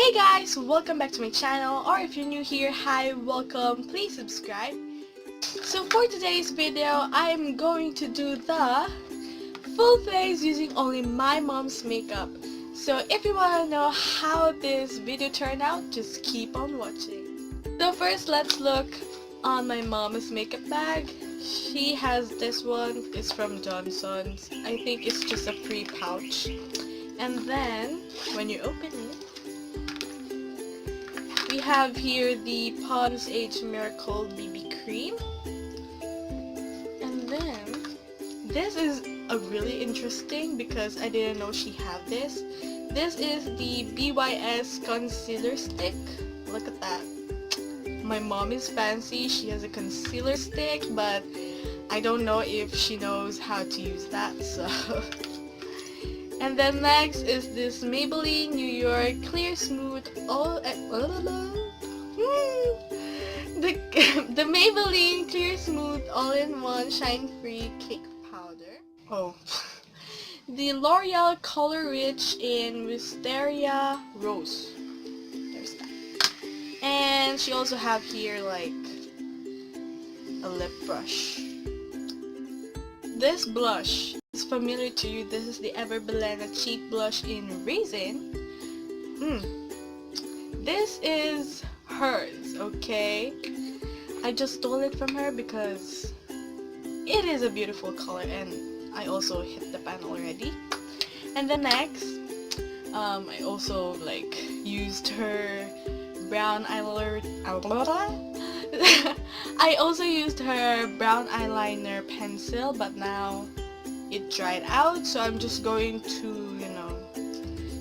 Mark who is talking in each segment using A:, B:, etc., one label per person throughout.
A: Hey guys, welcome back to my channel, or if you're new here, hi, welcome, please subscribe. So for today's video, I'm going to do the full face using only my mom's makeup. So if you want to know how this video turned out, just keep on watching. So first, let's look on my mom's makeup bag. She has this one, it's from Johnson's. I think it's just a free pouch. And then, when you open it, we have here the Pond's Age Miracle BB Cream. And then, this is a really interesting because I didn't know she had this. This is the BYS Concealer Stick. Look at that. My mom is fancy. She has a concealer stick, but I don't know if she knows how to use that, so... And then next is this Maybelline New York Clear Smooth the Maybelline Clear Smooth All-in-One Shine Free Cake Powder. Oh. The L'Oreal Color Rich in Wisteria Rose. There's that. And she also have here like a lip brush. This blush is familiar to you. This is the Everbelena Cheek Blush in Raisin. This is hers, okay? I just stole it from her because it is a beautiful color and I also hit the pan already. And then next, I also like used her brown eyeliner. I also used her brown eyeliner pencil, but now it dried out, so I'm just going to,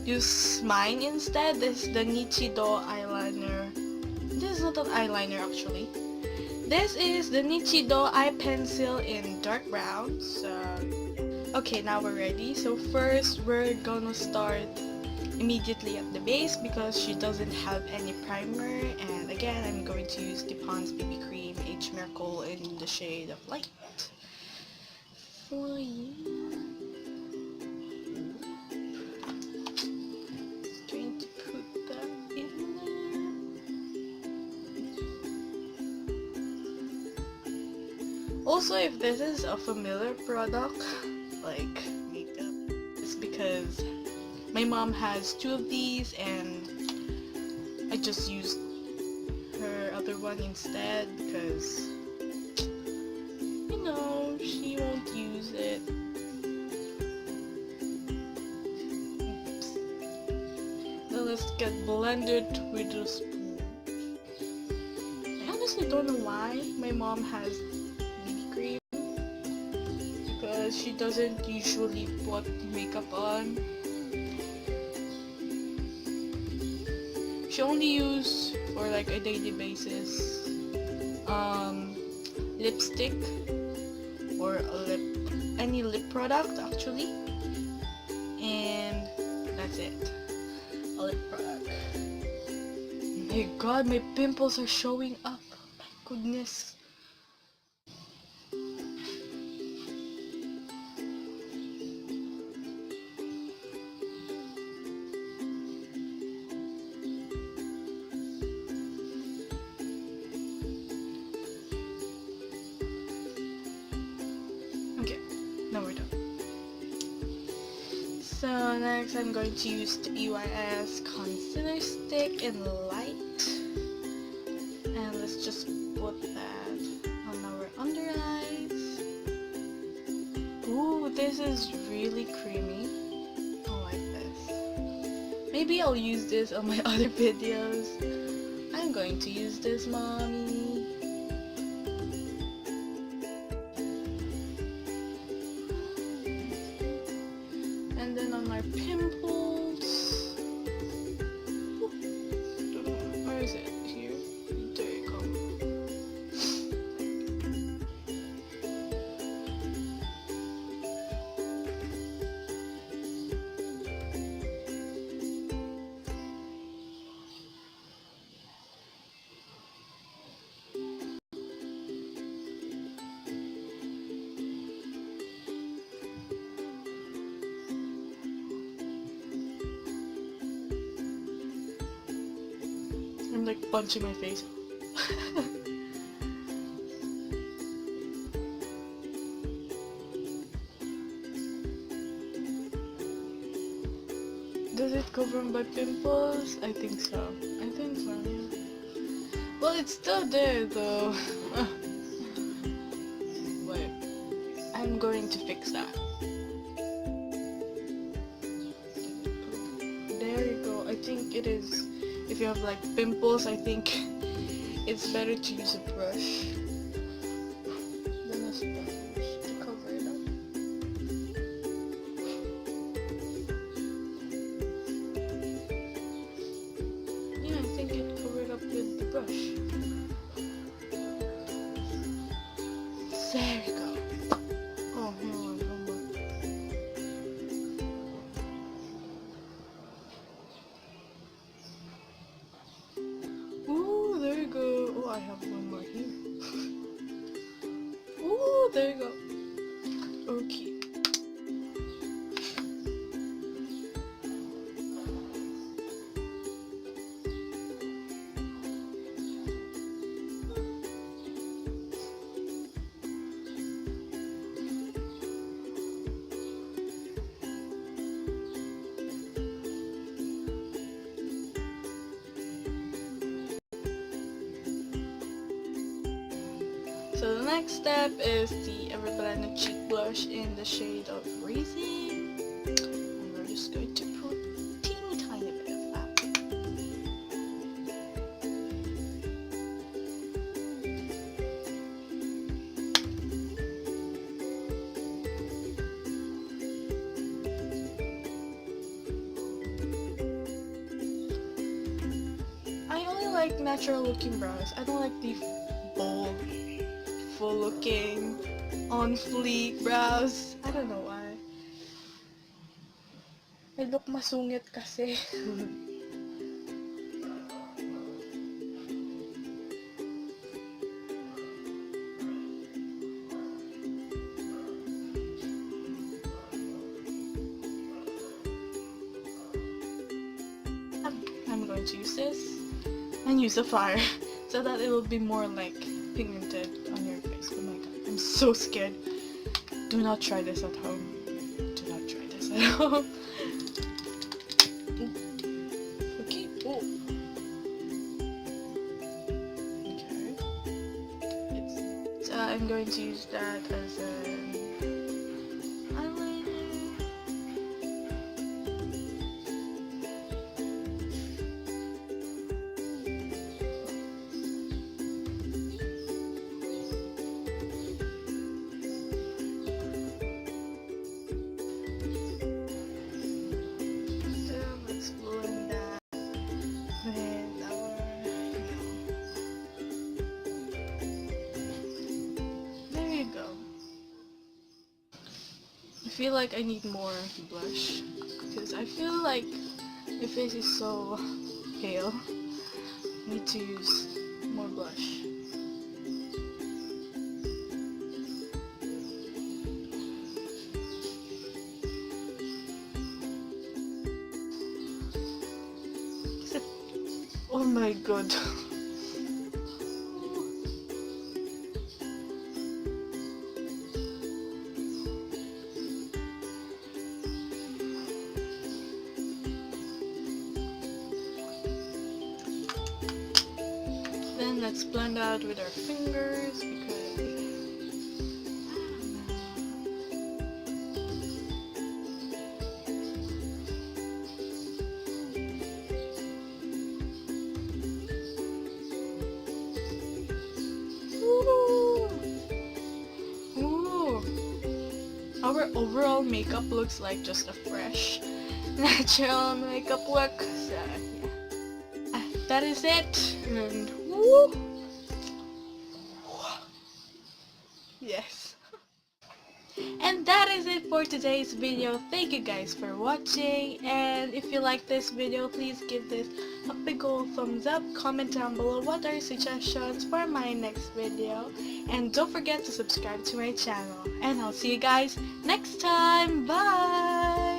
A: use mine instead. This is the Nichido eyeliner. This is not an eyeliner actually. This is the Nichido eye pencil in dark brown. So, okay, now we're ready. So first, we're gonna start immediately at the base because she doesn't have any primer, and again I'm going to use the Pond's BB Cream Age Miracle in the shade of light. Oh yeah. Just going to put that in there. Also, if this is a familiar product like makeup, it's because my mom has two of these and I just used her other one instead because, she won't use it. Oops. Now let's get blended with a spoon. I honestly don't know why my mom has BB cream because she doesn't usually put makeup on. She only use for like a daily basis lipstick or any lip product actually, and that's it. A lip product. My god, my pimples are showing up. My goodness. Now we're done. So next I'm going to use the BYS Concealer Stick in light. And let's just put that on our under eyes. Ooh, this is really creamy. I like this. Maybe I'll use this on my other videos. I'm going to use this, mommy. And then on my pimples, where is it? Here? There you go. I'm like punching my face. Does it cover my pimples? I think so. Yeah. Well, it's still there though. Wait. I'm going to fix that. There you go. I think it is. If you have like pimples, I think it's better to use a brush than a sponge to cover it up. Yeah, I think it covered up with the brush. There you go. Oh, hang on, one more. Ooh, there you go. Oh, I have one more here. Ooh, there you go. Okay. So the next step is the Everblended Cheek Blush in the shade of Raisin. And we're just going to put a teeny tiny bit of that. I only like natural looking brows. I don't like the bold, full looking, on fleek brows. I don't know why. I look masungit kasi. I'm going to use this and use the fire so that it will be more like pigmented on your face. Oh my god, I'm so scared. Do not try this at home. Do not try this at home. Okay. Oh. Okay. So I'm going to use that as an eyeliner. I feel like I need more blush because I feel like my face is so pale. I need to use more blush. Oh my god. Then let's blend out with our fingers because our overall makeup looks like just a fresh, natural makeup look. So yeah, that is it. And woo! Yes. And that is it for today's video. Thank you guys for watching, and if you like this video, please give this a big ol' thumbs up. Comment down below what are your suggestions for my next video, and don't forget to subscribe to my channel, and I'll see you guys next time. Bye!